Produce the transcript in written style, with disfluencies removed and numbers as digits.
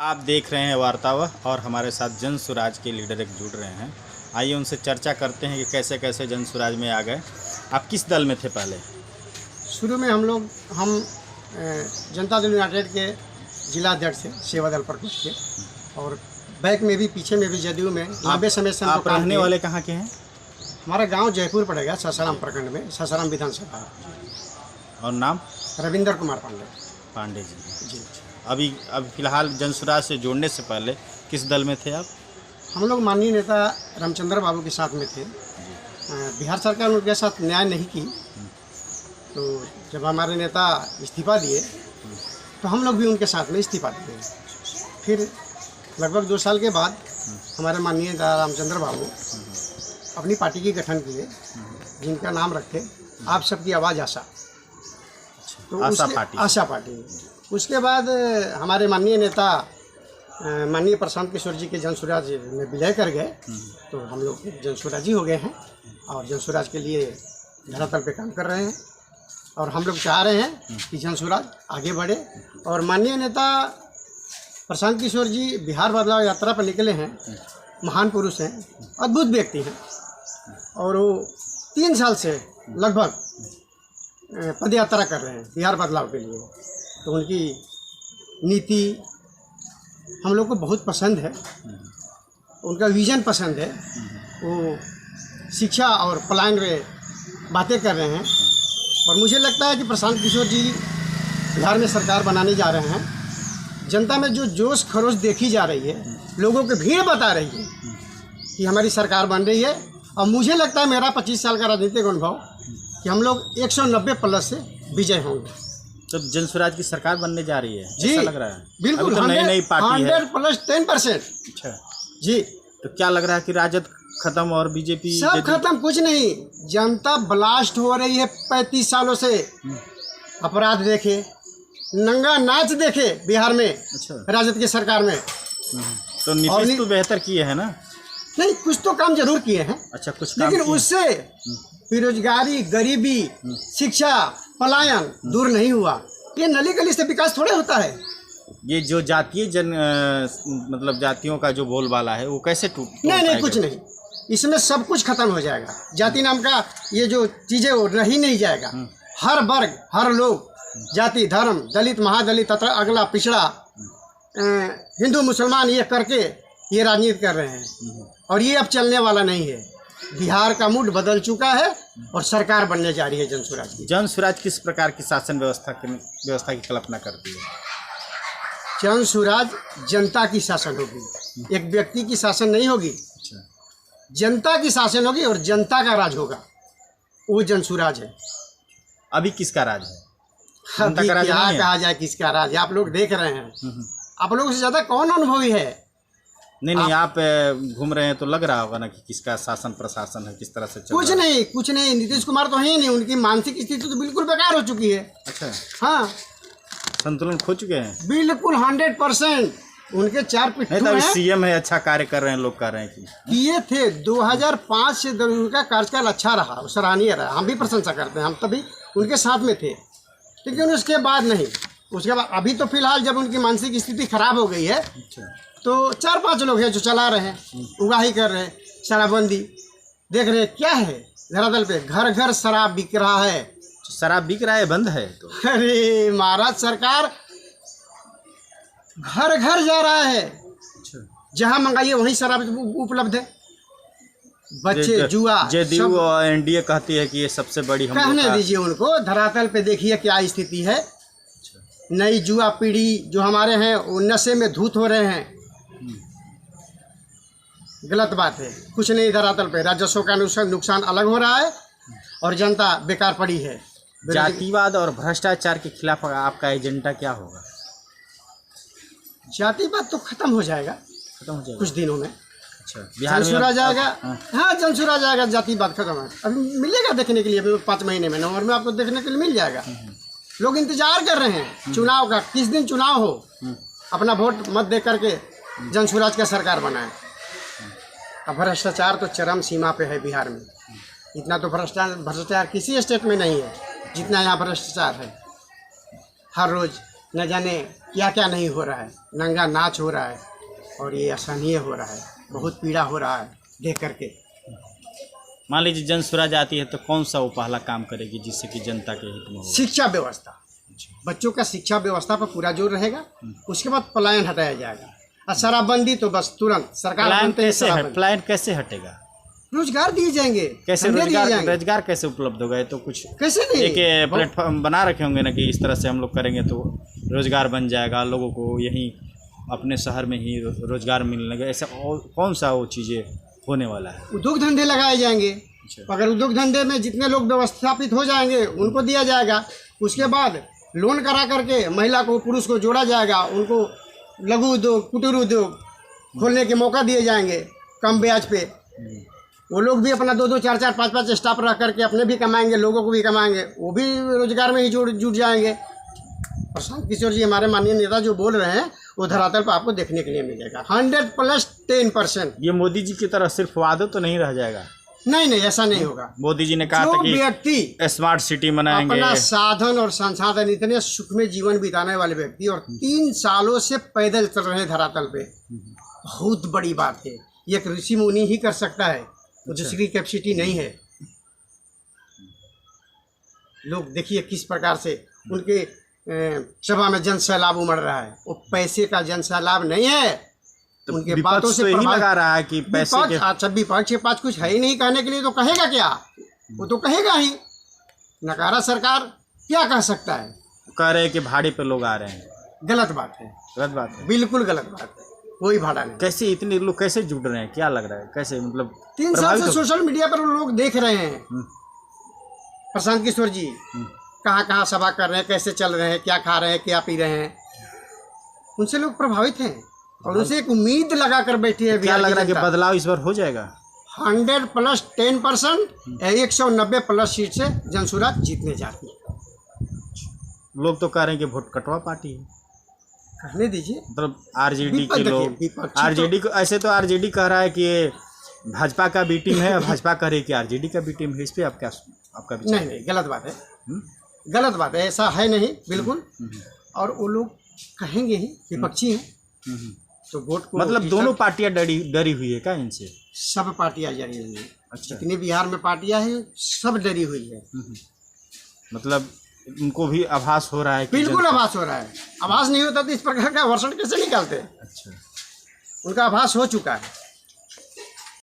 आप देख रहे हैं वार्तावह और हमारे साथ जन स्वराज के लीडर एक जुड़ रहे हैं। आइए उनसे चर्चा करते हैं कि कैसे कैसे जन स्वराज में आ गए। आप किस दल में थे पहले? शुरू में हम जनता दल यूनाइटेड के जिला अध्यक्ष थे, सेवा दल प्रकोष्ठ के, और बैक में भी पीछे में भी जदयू में लंबे समय से। आप रहने वाले कहाँ के हैं? हमारा गांव जयपुर पड़ेगा, सासाराम प्रखंड में, सासाराम विधानसभा। और नाम? रविंदर कुमार पांडे जी। जी। अभी फिलहाल जन स्वराज से जोड़ने से पहले किस दल में थे आप? हम लोग माननीय नेता रामचंद्र बाबू के साथ में थे। बिहार सरकार ने उनके साथ न्याय नहीं की, तो जब हमारे नेता इस्तीफा दिए तो हम लोग भी उनके साथ में इस्तीफा दिए। फिर लगभग 2 साल के बाद हमारे माननीय नेता रामचंद्र बाबू अपनी पार्टी की गठन किए, जिनका नाम रखे आप सबकी आवाज़ आशा। तो आशा पार्टी। उसके बाद हमारे माननीय नेता माननीय प्रशांत किशोर जी के जन स्वराज में विलय कर गए, तो हम लोग जन स्वराजी हो गए हैं और जन स्वराज के लिए धरातल पे काम कर रहे हैं। और हम लोग चाह रहे हैं कि जन स्वराज आगे बढ़े। और माननीय नेता प्रशांत किशोर जी बिहार बदलाव यात्रा पर निकले हैं, महान पुरुष हैं, अद्भुत व्यक्ति हैं, और वो 3 साल से लगभग पद यात्रा कर रहे हैं बिहार बदलाव के लिए। तो उनकी नीति हम लोग को बहुत पसंद है, उनका विजन पसंद है। वो शिक्षा और पलायन में बातें कर रहे हैं, और मुझे लगता है कि प्रशांत किशोर जी बिहार में सरकार बनाने जा रहे हैं। जनता में जो जोश खरोश देखी जा रही है, लोगों की भीड़ बता रही है कि हमारी सरकार बन रही है। और मुझे लगता है, मेरा 25 साल का राजनीतिक अनुभव, कि हम लोग 190 प्लस से विजय होंगे। तो जन स्वराज की सरकार बनने जा रही है, जी, ऐसा लग रहा है? बिल्कुल। तो नई पार्टी है, 100 प्लस 10%। अच्छा जी। तो क्या लग रहा है कि राजद खत्म और बीजेपी सब खत्म? कुछ नहीं, जनता ब्लास्ट हो रही है 35 सालों से। अपराध देखे, नंगा नाच देखे बिहार में। अच्छा। राजद की सरकार में तो नीतीश तो बेहतर किए हैं ना? नहीं, कुछ तो काम जरूर किए हैं। अच्छा, कुछ काम लेकिन किए। उससे बेरोजगारी, गरीबी, शिक्षा, पलायन दूर नहीं हुआ। ये नली गली से विकास थोड़े होता है। ये जो जातीय मतलब जातियों का जो बोलबाला है, वो कैसे टूट नहीं, कुछ नहीं। इसमें सब कुछ खत्म हो जाएगा। जाति नाम का ये जो चीजें, वो रह ही नहीं जाएगा। हर वर्ग, हर लोग, जाति, धर्म, दलित, महादलित, तथा अगला, पिछड़ा, हिंदू, मुसलमान, ये करके ये राजनीति कर रहे हैं, और ये अब चलने वाला नहीं है। बिहार का मूड बदल चुका है और सरकार बनने जा रही है जन स्वराज की। जन स्वराज किस प्रकार की शासन व्यवस्था की कल्पना करती है? जन स्वराज जनता की शासन होगी, एक व्यक्ति की शासन नहीं होगी। अच्छा। जनता की शासन होगी और जनता का राज होगा, वो जन स्वराज है। अभी किसका राज है? अभी क्या कहा जाए किसका राज है? आप लोग देख रहे हैं। आप लोगों से ज्यादा कौन अनुभवी है? नहीं, आप घूम रहे हैं तो लग रहा होगा ना कि किसका शासन प्रशासन है, किस तरह से चल कुछ रहा है। कुछ नहीं। नीतीश कुमार तो है ही नहीं, उनकी मानसिक स्थिति तो बिल्कुल बेकार हो चुकी है। अच्छा। हाँ, संतुलन खो चुके हैं बिल्कुल 100%। उनके 4 पिट्ठू हैं। सीएम है, अच्छा कार्य कर रहे हैं, लोग कह रहे हैं कि किए थे। 2005 से उनका कार्यकाल अच्छा रहा, सराहनीय रहा, हम भी प्रशंसा करते हैं, हम तभी उनके साथ में थे। लेकिन उसके बाद नहीं। उसके बाद अभी तो फिलहाल जब उनकी मानसिक स्थिति खराब हो गई है, तो 4-5 लोग हैं जो चला रहे हैं, उगाही कर रहे हैं, शराबबंदी देख रहे हैं। क्या है धरातल पे? घर घर शराब बिक रहा है। शराब बिक रहा है, बंद है तो? अरे महाराज, सरकार घर घर जा रहा है। अच्छा। जहाँ मंगाइए वहीं शराब उपलब्ध है। बच्चे जुआ, जेडीयू और एनडीए कहती है कि ये सबसे बड़ी हम कहने दीजिए उनको। धरातल पे देखिए क्या स्थिति है। नई जुआ पीढ़ी जो हमारे हैं, वो नशे में धूत हो रहे हैं। गलत बात है। कुछ नहीं, धरातल पे राजस्व का नुकसान अलग हो रहा है और जनता बेकार पड़ी है। जातिवाद और भ्रष्टाचार के खिलाफ आपका एजेंडा क्या होगा? जातिवाद तो खत्म हो जाएगा, कुछ दिनों में। अच्छा, बिहार में आ जाएगा। हाँ, जन स्वराज जाएगा, जातिवाद खत्म है। अभी मिलेगा देखने के लिए, अभी 5 महीने में, नवंबर में आपको देखने के लिए मिल जाएगा। लोग इंतजार कर रहे हैं चुनाव का, किस दिन चुनाव हो, अपना वोट मत दे करके जन स्वराज का सरकार बनाए। अब भ्रष्टाचार तो चरम सीमा पे है बिहार में। इतना तो भ्रष्टाचार किसी स्टेट में नहीं है जितना यहाँ भ्रष्टाचार है। हर रोज न जाने क्या क्या नहीं हो रहा है, नंगा नाच हो रहा है और ये असहनीय हो रहा है, बहुत पीड़ा हो रहा है देख करके। मान लीजिए जन स्वराज आती है तो कौन सा वो पहला काम करेगी जिससे कि जनता के हित में हो? शिक्षा व्यवस्था, बच्चों का शिक्षा व्यवस्था पर पूरा जोर रहेगा। उसके बाद पलायन हटाया जाएगा और शराबबंदी तो बस तुरंत सरकार पलायन बनते ही कैसे शराबबंदी। पलायन कैसे हटेगा? रोजगार दिए जाएंगे, कैसे धंधे दिए रोजगार जाएंगे। रोजगार कैसे उपलब्ध होगा? ये तो कुछ कैसे नहीं एक प्लेटफॉर्म बना रखे होंगे ना कि इस तरह से हम लोग करेंगे तो रोजगार बन जाएगा, लोगों को यहीं अपने शहर में ही रोजगार मिलने लगे। ऐसा कौन सा वो चीज़ें होने वाला है? उद्योग धंधे लगाए जाएंगे। अगर उद्योग धंधे में जितने लोग व्यवस्थापित हो जाएंगे उनको दिया जाएगा। उसके बाद लोन करा करके महिला को पुरुष को जोड़ा जाएगा, उनको लघु उद्योग कुटीर उद्योग खोलने के मौका दिए जाएंगे कम ब्याज पे। वो लोग भी अपना 2-2, 4-4, 5-5 स्टाफ रख करके अपने भी कमाएंगे, लोगों को भी कमाएंगे, वो भी रोजगार में ही जुट जाएंगे। प्रशांत किशोर जी हमारे माननीय नेता जो बोल रहे हैं वो धरातल पर आपको देखने के लिए मिलेगा। 100+10%। ये मोदी जी की तरह सिर्फ वादे तो नहीं रह जाएगा? नहीं, ऐसा नहीं होगा। मोदी जी ने कहा जो था कि व्यक्ति स्मार्ट सिटी बनाएंगे, अपना साधन और संसाधन इतने सुख में जीवन बिताने वाले व्यक्ति और 3 सालों से पैदल चल रहे हैं धरातल पे, बहुत बड़ी बात है। ये एक ऋषि मुनि ही कर सकता है, तो दूसरी कैपेसिटी नहीं है। लोग देखिए किस प्रकार से उनके सभा में जन सैलाब उमड़ रहा है। वो पैसे का जन सैलाब नहीं है, तो उनके विपक्ष बातों से तो यही प्रभावित- लगा रहा है कि पैसे के अच्छा विपक्ष के पास कुछ है ही नहीं कहने के लिए, तो कहेगा क्या? वो तो कहेगा ही। नकारा सरकार क्या कह सकता है? कह रहे हैं कि भाड़े पे लोग आ रहे हैं। गलत बात है, गलत बात है। बिल्कुल गलत बात है। कोई भाड़ा नहीं। कैसे इतने लोग कैसे जुड़ रहे हैं? क्या लग रहा है कैसे? मतलब 3 साल प्रभावित से हो- सोशल मीडिया पर लोग देख रहे हैं प्रशांत किशोर जी कहाँ कहाँ सभा कर रहे हैं, कैसे चल रहे हैं, क्या खा रहे हैं, क्या पी रहे हैं। उनसे लोग प्रभावित हैं और उनसे एक उम्मीद लगा कर बैठी है। क्या लग रहा है कि बदलाव इस बार हो जाएगा? 100+10%, 190+ सीट से जनसुराज जीतने जाती है। लोग तो कह रहे हैं कि वोट कटवा पार्टी है। कहने दीजिए। मतलब आरजेडी विपक्ष के देखिए, लोग, विपक्षी तो- आरजेडी को ऐसे तो आरजेडी कह रहा है कि ये भाजपा का बी टीम है, भाजपा कह रही है कि आरजेडी का बी टीम है। इस पे आप क्या आपका विचार? नहीं, गलत बात है। गलत बात है, ऐसा है नहीं बिल्कुल। और वो लोग कहेंगे ही, विपक्षी हैं तो वोट को मतलब दोनों पार्टियां डरी हुई है क्या इनसे? सब पार्टियां डरी हुई हैं। अच्छा। जितनी बिहार में पार्टियां हैं सब डरी हुई है। मतलब उनको भी आभास हो रहा है कि बिल्कुल आभास हो रहा है। आभास नहीं होता तो इस प्रकार का वर्षण कैसे निकालते? अच्छा। उनका आभास हो चुका है।